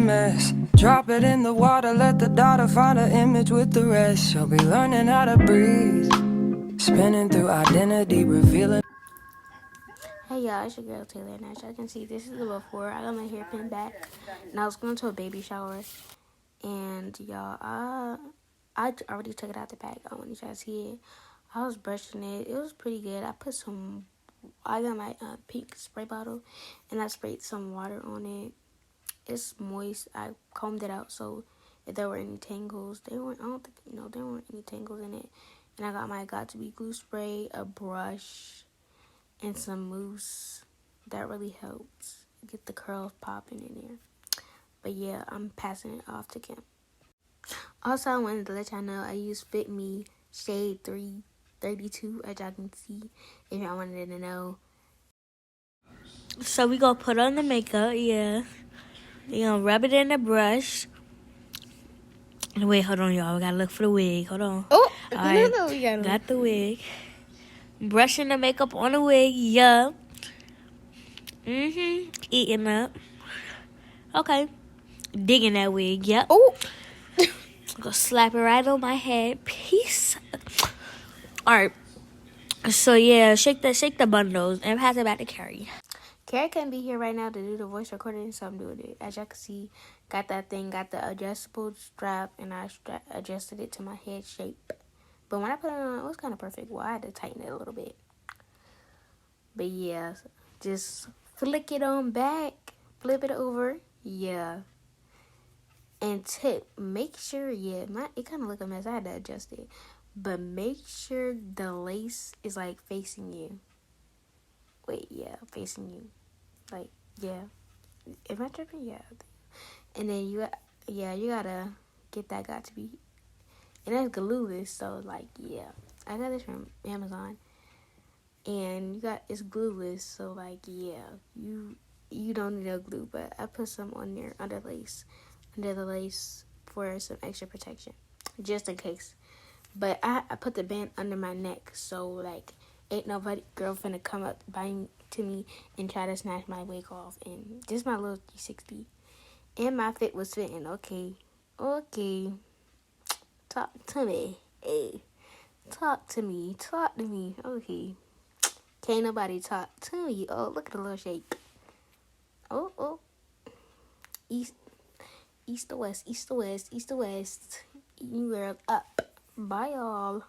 mess. Drop it in the water, let the daughter find her image with the rest. She'll be learning how to breathe, spinning through identity, revealing. Hey y'all, it's your girl Taylor, and as y'all can see, this is the before. I got my hair pinned back, and I was going to a baby shower, and y'all, I already took it out the bag. I want you guys to see it. I was brushing it. It was pretty good. I got my pink spray bottle, and I sprayed some water on it. It's moist. I combed it out, so if there were any tangles, there weren't any tangles in it. And I got my Got To Be glue spray, a brush, and some mousse. That really helps get the curls popping in there. But yeah, I'm passing it off to Kim. Also, I wanted to let y'all know I use Fit Me Shade 332, as y'all can see, if y'all wanted to know. So we gonna put on the makeup, yeah. We gonna rub it in the brush. Wait, hold on, y'all. We gotta look for the wig. Hold on. Oh, all right. no, we got the wig. Brushing the makeup on the wig, yeah. Eating up. Okay. Digging that wig, yep. Oh. Go slap it right on my head. Peace. Alright. So yeah, shake the bundles and pass it back to Kheri. Kheri couldn't be here right now to do the voice recording, so I'm doing it. As y'all can see, got that thing, got the adjustable strap, and I adjusted it to my head shape. But when I put it on, it was kind of perfect. Well, I had to tighten it a little bit. But yeah, just flick it on back, flip it over, yeah. And tip, make sure, it kind of look a mess. I had to adjust it. But make sure the lace is, like, facing you. Wait, yeah, facing you. Like, yeah. Am I tripping? Yeah. And then you gotta get that Got To Be. And that's glueless, so, like, yeah. I got this from Amazon. And it's glueless, so, like, yeah. You don't need no glue, but I put some on there under the lace for some extra protection, just in case. But I put the band under my neck, so, like, ain't nobody girl finna come up to me and try to snatch my wig off. And just my little 360. And my fit was fitting. Okay. Talk to me. Hey. Talk to me. Okay. Can't nobody talk to me. Oh, look at the little shake. Oh. East to west. You girl up. Bye, y'all.